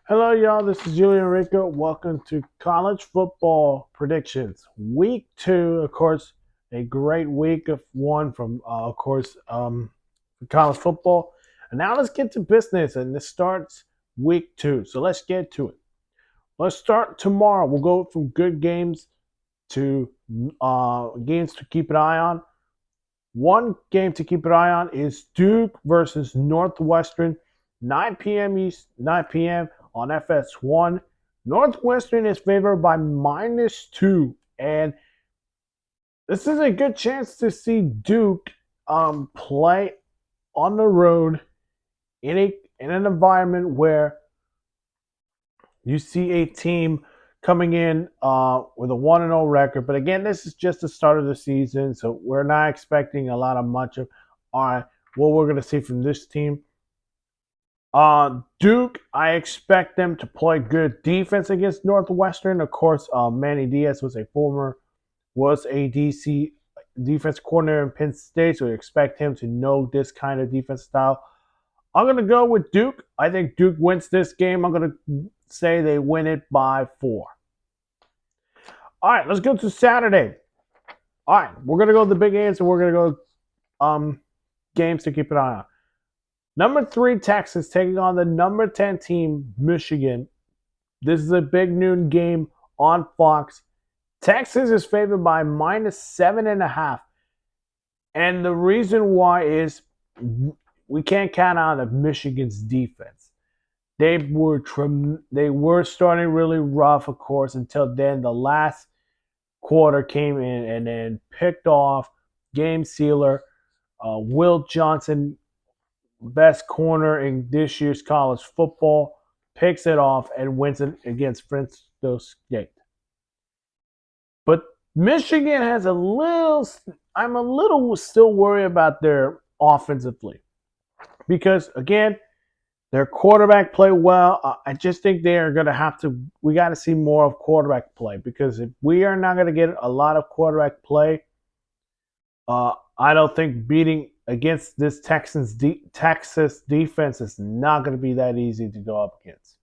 Hello, y'all. This is Julian Rico. Welcome to College Football Predictions. Week 2, of course, a great week of one from, college football. And now let's get to business, and this starts week 2. So let's get to it. Let's start tomorrow. We'll go from good games to games to keep an eye on. One game to keep an eye on is Duke versus Northwestern, 9 p.m. East, 9 p.m. on FS1. Northwestern is favored by -2, and this is a good chance to see Duke play on the road in an environment where you see a team coming in with a 1-0 record. But again, this is just the start of the season, so we're not expecting a lot of much of what we're going to see from this team. Duke, I expect them to play good defense against Northwestern. Of course, Manny Diaz was a DC defense coordinator in Penn State, so we expect him to know this kind of defense style. I'm going to go with Duke. I think Duke wins this game. I'm going to say they win it by 4. All right, let's go to Saturday. All right, we're going to go to the big games, and we're going to go games to keep an eye on. Number 3, Texas taking on the number 10 team, Michigan. This is a big noon game on Fox. Texas is favored by -7.5. And the reason why is we can't count out Michigan's defense. They were starting really rough, of course, until then. The last quarter came in and then picked off game sealer Will Johnson, best corner in this year's college football, picks it off and wins it against Fresno State. But Michigan has I'm a little still worried about their offensively because, again, their quarterback play well. I just think they are going to we got to see more of quarterback play because if we are not going to get a lot of quarterback play, I don't think beating against this Texas defense is not going to be that easy to go up against.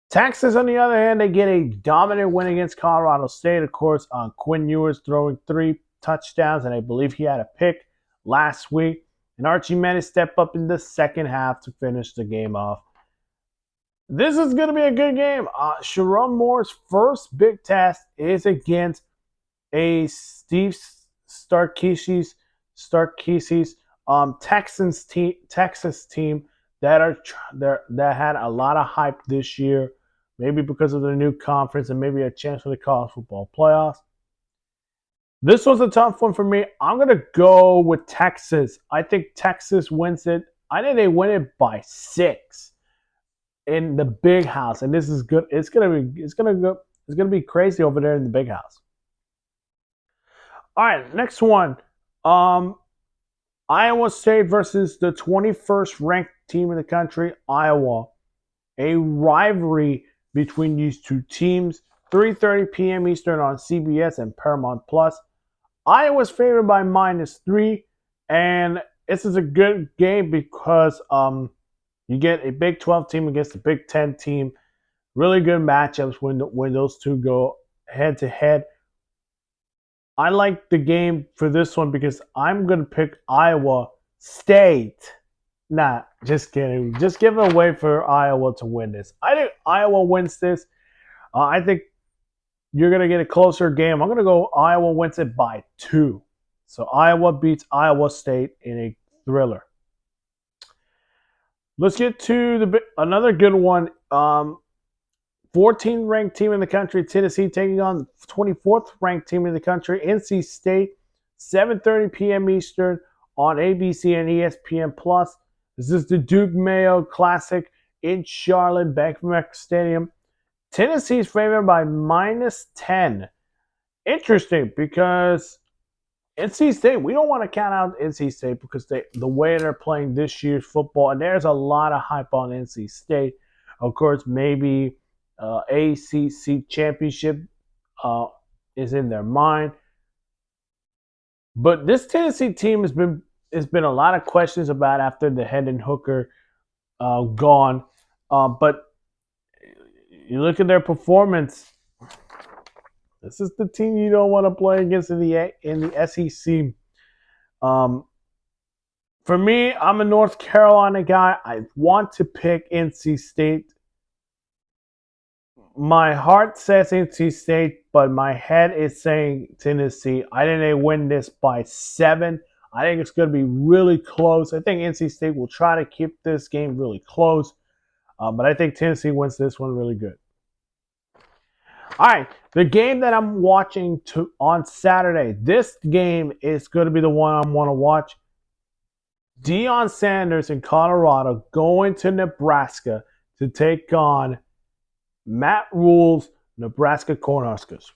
Texas, on the other hand, they get a dominant win against Colorado State. Of course, Quinn Ewers throwing 3 touchdowns, and I believe he had a pick last week. And Archie Manning stepped up in the second half to finish the game off. This is going to be a good game. Sharon Moore's first big test is against a Steve Starkisi's Texas team that had a lot of hype this year, maybe because of the new conference and maybe a chance for the college football playoffs. This was a tough one for me. I'm going to go with Texas. I think Texas wins it. I think they win it by 6 in the big house, and this is good. It's going to be crazy over there in the big house. All right, next one. Iowa State versus the 21st ranked team in the country, Iowa. A rivalry between these two teams. 3:30 p.m. Eastern on CBS and Paramount Plus. Iowa's favored by -3, and this is a good game because you get a Big 12 team against a Big 10 team. Really good matchups when those two go head to head. I like the game for this one because I'm going to pick Iowa State. Nah, just kidding. Just give it away for Iowa to win this. I think Iowa wins this. I think you're going to get a closer game. I'm going to go Iowa wins it by 2. So Iowa beats Iowa State in a thriller. Let's get to another good one. 14th ranked team in the country, Tennessee, taking on the 24th ranked team in the country, NC State, 7:30 p.m. Eastern on ABC and ESPN Plus. This is the Duke Mayo Classic in Charlotte, Bank of America Stadium. Tennessee is favored by -10. Interesting because NC State, we don't want to count out NC State because the way they're playing this year's football, and there's a lot of hype on NC State. Of course, maybe ACC championship is in their mind. But this Tennessee team has been a lot of questions about after the Hendon Hooker gone. But You look at their performance. This is the team you don't want to play against in the SEC. Um, for me, I'm a North Carolina guy. I want to pick NC State. My heart says NC State, but my head is saying Tennessee. I think they win this by 7. I think it's going to be really close. I think NC State will try to keep this game really close, but I think Tennessee wins this one really good. All right, the game that I'm watching on Saturday. This game is going to be the one I want to watch. Deion Sanders in Colorado going to Nebraska to take on Matt Rule's Nebraska Cornhuskers.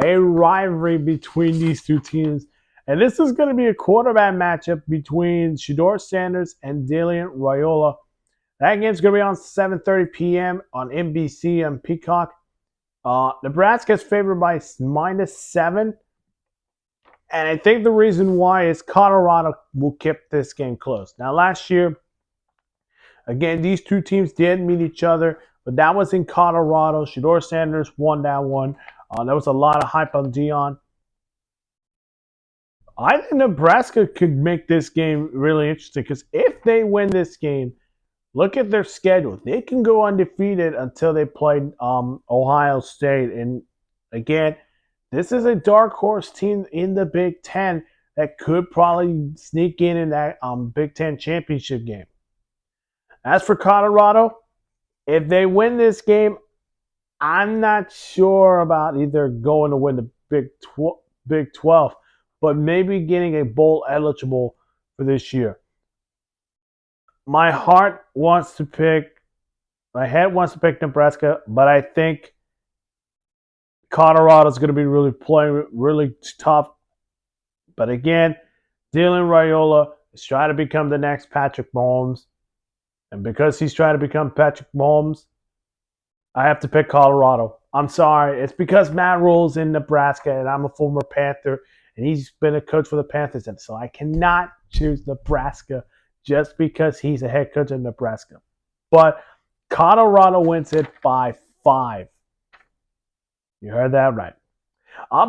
A rivalry between these two teams. And this is going to be a quarterback matchup between Shedeur Sanders and Dylan Raiola. That game's going to be on 7:30 p.m. on NBC and Peacock. Nebraska is favored by -7. And I think the reason why is Colorado will keep this game close. Now, last year, again, these two teams did meet each other, but that was in Colorado. Shedeur Sanders won that one. There was a lot of hype on Deion. I think Nebraska could make this game really interesting because if they win this game, look at their schedule. They can go undefeated until they play Ohio State. And again, this is a dark horse team in the Big Ten that could probably sneak in that Big Ten championship game. As for Colorado, if they win this game, I'm not sure about either going to win the Big 12, but maybe getting a bowl eligible for this year. My head wants to pick Nebraska, but I think Colorado's going to be playing really tough. But again, Dylan Raiola is trying to become the next Patrick Mahomes. And because he's trying to become Patrick Mahomes, I have to pick Colorado. I'm sorry. It's because Matt Rule's in Nebraska, and I'm a former Panther, and he's been a coach for the Panthers. And so I cannot choose Nebraska just because he's a head coach in Nebraska. But Colorado wins it by 5. You heard that right.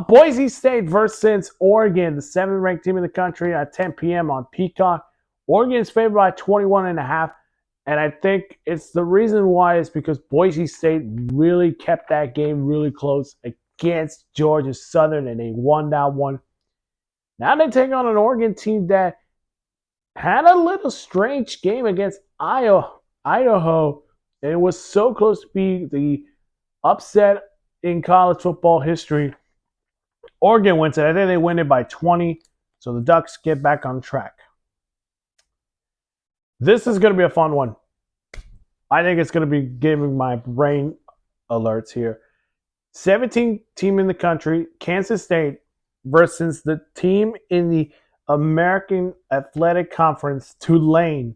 Boise State versus Oregon, the 7th-ranked team in the country at 10 p.m. on Peacock. Oregon is favored by 21.5. And I think it's the reason why is because Boise State really kept that game really close against Georgia Southern, and they won that one. Now they take on an Oregon team that had a little strange game against Idaho, and it was so close to be the upset in college football history. Oregon wins it. I think they win it by 20, so the Ducks get back on track. This is going to be a fun one. I think it's going to be giving my brain alerts here. 17th team in the country, Kansas State, versus the team in the American Athletic Conference, Tulane.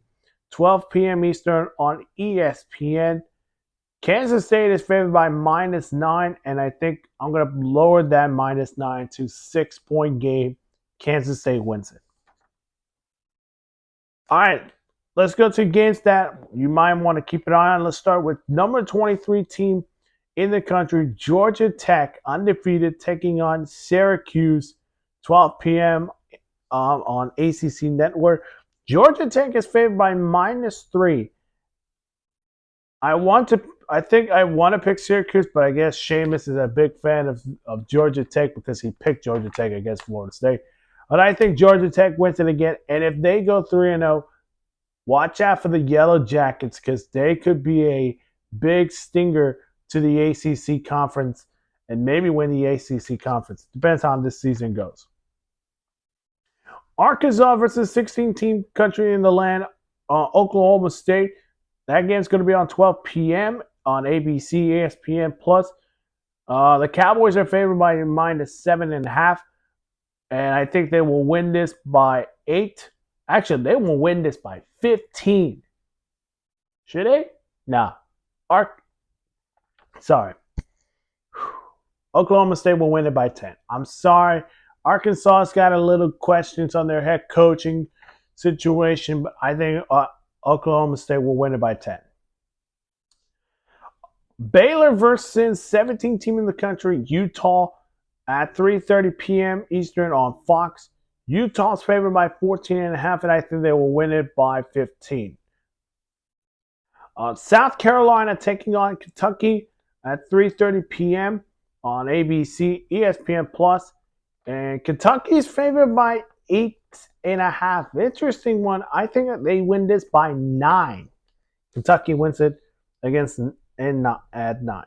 12 p.m. Eastern on ESPN. Kansas State is favored by -9, and I think I'm going to lower that -9 to 6-point game. Kansas State wins it. All right, let's go to games that you might want to keep an eye on. Let's start with number 23 team in the country, Georgia Tech, undefeated, taking on Syracuse, 12 p.m. On ACC Network. Georgia Tech is favored by -3. I think I want to pick Syracuse, but I guess Seamus is a big fan of Georgia Tech because he picked Georgia Tech against Florida State. But I think Georgia Tech wins it again. And if they go 3-0, watch out for the Yellow Jackets because they could be a big stinger to the ACC conference and maybe win the ACC conference. Depends on how this season goes. Arkansas versus 16-team country in the land, Oklahoma State. That game's going to be on 12 p.m. on ABC, ESPN+. The Cowboys are favored by -7.5, and I think they will win this by 8. Actually, they will win this by 15. Should they? Nah. Sorry. Oklahoma State will win it by 10. I'm sorry. Arkansas's got a little questions on their head coaching situation, but I think Oklahoma State will win it by 10. Baylor versus 17th team in the country, Utah, at 3:30 p.m. Eastern on Fox. Utah's favored by 14.5, and I think they will win it by 15. South Carolina taking on Kentucky at 3:30 p.m. on ABC, ESPN Plus, and Kentucky's favored by 8.5. Interesting one. I think that they win this by 9. Kentucky wins it against at 9.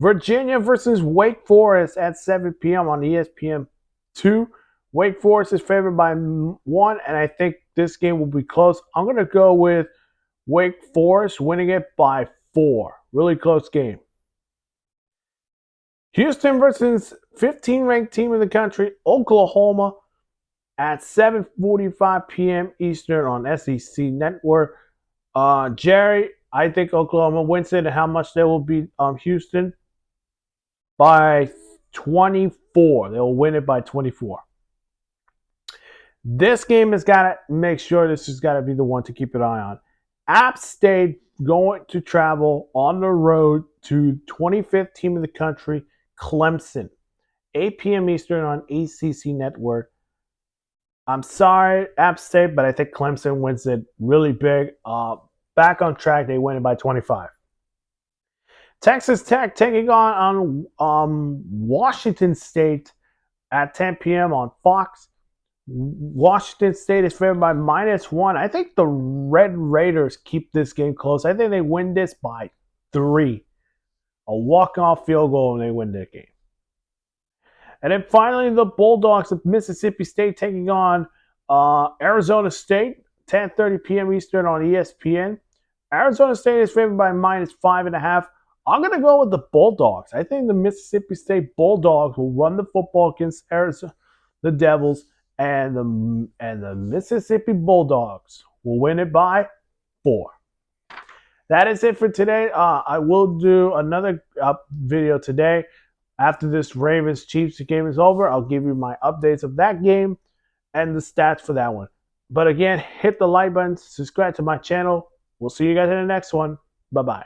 Virginia versus Wake Forest at 7 p.m. on ESPN2. Wake Forest is favored by 1, and I think this game will be close. I'm going to go with Wake Forest winning it by 4. Really close game. Houston versus 15th ranked team in the country, Oklahoma, at 7:45 p.m. Eastern on SEC Network. Jerry, I think Oklahoma wins it. And how much they will beat Houston? By 24. They'll win it by 24. This game has got to make sure this has got to be the one to keep an eye on. App State going to travel on the road to 25th team in the country, Clemson. 8 p.m. Eastern on ACC Network. I'm sorry, App State, but I think Clemson wins it really big. Back on track, they win it by 25. Texas Tech taking on Washington State at 10 p.m. on Fox. Washington State is favored by -1. I think the Red Raiders keep this game close. I think they win this by 3. A walk-off field goal and they win that game. And then finally, the Bulldogs of Mississippi State taking on Arizona State, 10:30 p.m. Eastern on ESPN. Arizona State is favored by -5.5. I'm going to go with the Bulldogs. I think the Mississippi State Bulldogs will run the football against Arizona, the Devils, and the Mississippi Bulldogs will win it by 4. That is it for today. I will do another video today. After this Ravens-Chiefs game is over, I'll give you my updates of that game and the stats for that one. But again, hit the like button, subscribe to my channel. We'll see you guys in the next one. Bye-bye.